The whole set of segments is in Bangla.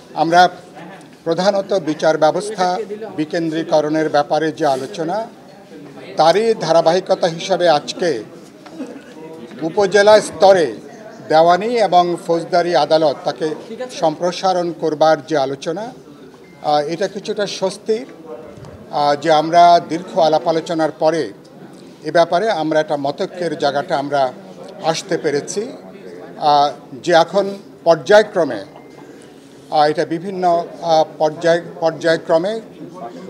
আমরা প্রধানত বিচার ব্যবস্থা বিকেন্দ্রীকরণের ব্যাপারে যে আলোচনা তারই ধারাবাহিকতা হিসাবে আজকে উপজেলা স্তরে দেওয়ানি এবং ফৌজদারি আদালত তাকে সম্প্রসারণ করবার যে আলোচনা, এটা কিছুটা স্বস্তির যে আমরা দীর্ঘ আলাপ আলোচনার পরে এ ব্যাপারে আমরা একটা মতৈক্যের জায়গাটা আমরা আসতে পেরেছি, যে এখন পর্যায়ক্রমে এটা বিভিন্ন পর্যায়ক্রমে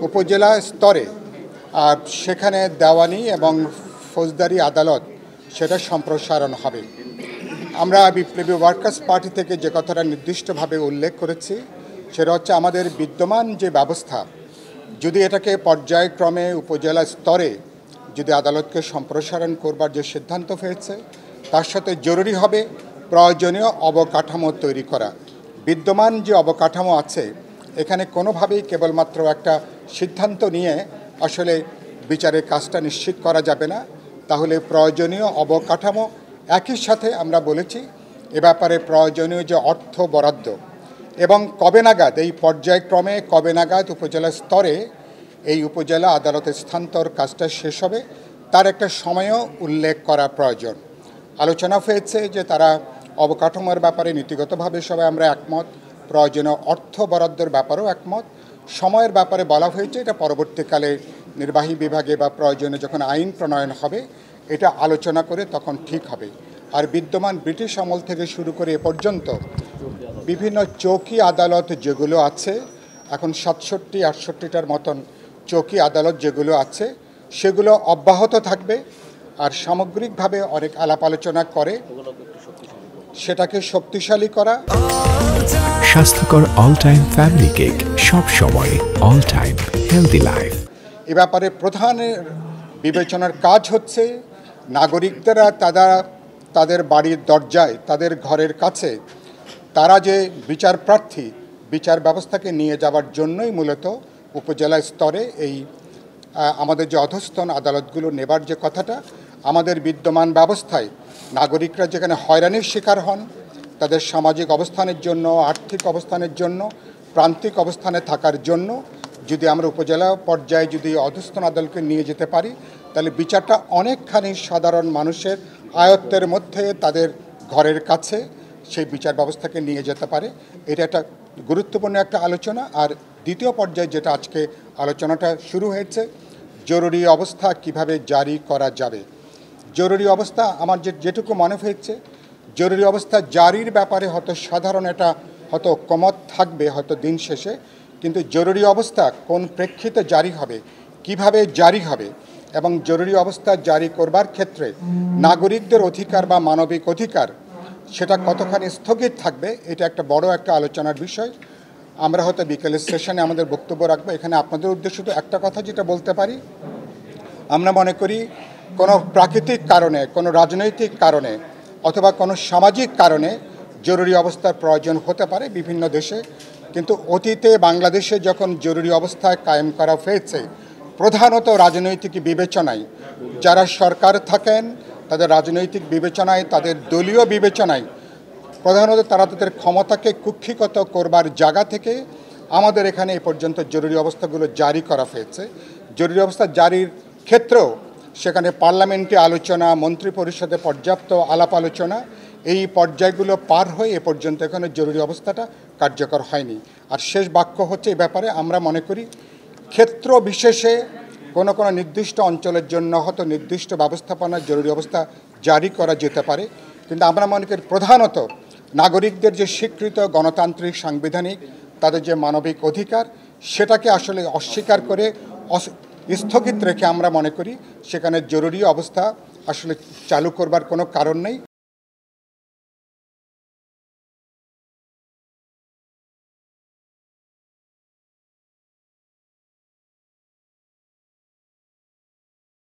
উপজেলা স্তরে সেখানে দেওয়ানি এবং ফৌজদারি আদালত সেটা সম্প্রসারণ হবে। আমরা বিপ্লবী ওয়ার্কার্স পার্টি থেকে যে কথাটা নির্দিষ্টভাবে উল্লেখ করেছি সেটা হচ্ছে আমাদের বিদ্যমান যে ব্যবস্থা, যদি এটাকে পর্যায়ক্রমে উপজেলা স্তরে যদি আদালতকে সম্প্রসারণ করবার যে সিদ্ধান্ত হয়েছে তার সাথে জরুরি হবে প্রয়োজনীয় অবকাঠামো তৈরি করা। বিদ্যমান যে অবকাঠামো আছে এখানে কোনোভাবেই কেবলমাত্র একটা সিদ্ধান্ত নিয়ে আসলে বিচারের কাজটা নিশ্চিত করা যাবে না, তাহলে প্রয়োজনীয় অবকাঠামো একই সাথে আমরা বলেছি এ ব্যাপারে প্রয়োজনীয় যে অর্থ বরাদ্দ এবং কবে নাগাদ এই পর্যায়ক্রমে কবে নাগাদ উপজেলা স্তরে এই উপজেলা আদালতের স্থানান্তর কাজটা শেষ হবে তার একটা সময়ও উল্লেখ করা প্রয়োজন। আলোচনা হয়েছে যে তারা অবকাঠামোর ব্যাপারে নীতিগতভাবে সবাই আমরা একমত, প্রয়োজনীয় অর্থ বরাদ্দের ব্যাপারেও একমত, সময়ের ব্যাপারে বলা হয়েছে এটা পরবর্তীকালে নির্বাহী বিভাগে বা প্রয়োজনে যখন আইন প্রণয়ন হবে এটা আলোচনা করে তখন ঠিক হবে। আর বিদ্যমান ব্রিটিশ আমল থেকে শুরু করে এ পর্যন্ত বিভিন্ন চৌকি আদালত যেগুলো আছে, এখন 67-68টার মতন চৌকি আদালত যেগুলো আছে সেগুলো অব্যাহত থাকবে। আর সামগ্রিকভাবে অনেক আলাপ আলোচনা করে সেটাকে শক্তিশালী করা। স্বাস্থ্যকর অল টাইম ফ্যামিলি কেক, সব সময় অল টাইম হেলদি লাইফ। এ ব্যাপারে প্রধানের বিবেচনার কাজ হচ্ছে নাগরিকরা তাদের বাড়ির দরজায় তাদের ঘরের কাছে তারা যে বিচার প্রার্থী বিচার ব্যবস্থাকে নিয়ে যাওয়ার জন্যই মূলত উপজেলা স্তরে এই আমাদের যে অধস্তন আদালতগুলো নেবার যে কথাটা, আমাদের বিদ্যমান ব্যবস্থায় নাগরিকরা যেখানে হয়রানির শিকার হন তাদের সামাজিক অবস্থানের জন্য, আর্থিক অবস্থানের জন্য, প্রান্তিক অবস্থানে থাকার জন্য যদি আমরা উপজেলা পর্যায়ে যদি অধস্তন আদালতকে নিয়ে যেতে পারি তাহলে বিচারটা অনেকখানি সাধারণ মানুষের আয়ত্তের মধ্যে তাদের ঘরের কাছে সেই বিচার ব্যবস্থাকে নিয়ে যেতে পারে। এটা একটা গুরুত্বপূর্ণ একটা আলোচনা। আর দ্বিতীয় পর্যায়ে যেটা আজকে আলোচনাটা শুরু হয়েছে, জরুরি অবস্থা কিভাবে জারি করা যাবে। জরুরি অবস্থা আমার যেটুকু মনে হয়েছে, জরুরি অবস্থা জারির ব্যাপারে হয়তো সাধারণ এটা হয়তো ঐক্যমত থাকবে হয়তো দিন শেষে, কিন্তু জরুরি অবস্থা কোন প্রেক্ষিতে জারি হবে, কিভাবে জারি হবে এবং জরুরি অবস্থা জারি করবার ক্ষেত্রে নাগরিকদের অধিকার বা মানবিক অধিকার সেটা কতখানি স্থগিত থাকবে, এটা একটা বড় একটা আলোচনার বিষয়। আমরা হয়তো বিকেলের সেশনে আমাদের বক্তব্য রাখবো। এখানে আপনাদের উদ্দেশ্যে তো একটা কথা যেটা বলতে পারি, আমরা মনে করি কোনো প্রাকৃতিক কারণে, কোনো রাজনৈতিক কারণে অথবা কোনো সামাজিক কারণে জরুরি অবস্থার প্রয়োজন হতে পারে বিভিন্ন দেশে, কিন্তু অতীতে বাংলাদেশে যখন জরুরি অবস্থায় কায়েম করা হয়েছে প্রধানত রাজনৈতিক বিবেচনায়, যারা সরকার থাকেন তাদের রাজনৈতিক বিবেচনায়, তাদের দলীয় বিবেচনায় প্রধানত তারা তাদের ক্ষমতাকে কুক্ষিগত করবার জায়গা থেকে আমাদের এখানে এ পর্যন্ত জরুরি অবস্থাগুলো জারি করা হয়েছে। জরুরি অবস্থা জারির ক্ষেত্রেও সেখানে পার্লামেন্টে আলোচনা, মন্ত্রী পরিষদে পর্যাপ্ত আলাপ আলোচনা, এই পর্যায়গুলো পার হয়ে এ পর্যন্ত এখানে জরুরি অবস্থাটা কার্যকর হয়নি। আর শেষ বাক্য হচ্ছে এই ব্যাপারে আমরা মনে করি ক্ষেত্র বিশেষে কোনো নির্দিষ্ট অঞ্চলের জন্য হয়তো নির্দিষ্ট ব্যবস্থাপনার জরুরি অবস্থা জারি করা যেতে পারে, কিন্তু আমরা মনে করি প্রধানত নাগরিকদের যে স্বীকৃত গণতান্ত্রিক সাংবিধানিক তাদের যে মানবিক অধিকার সেটাকে আসলে অস্বীকার করে স্থগিত রেখে আমরা মনে করি সেখানে জরুরি অবস্থা আসলে চালু করবার কোনো কারণ নেই।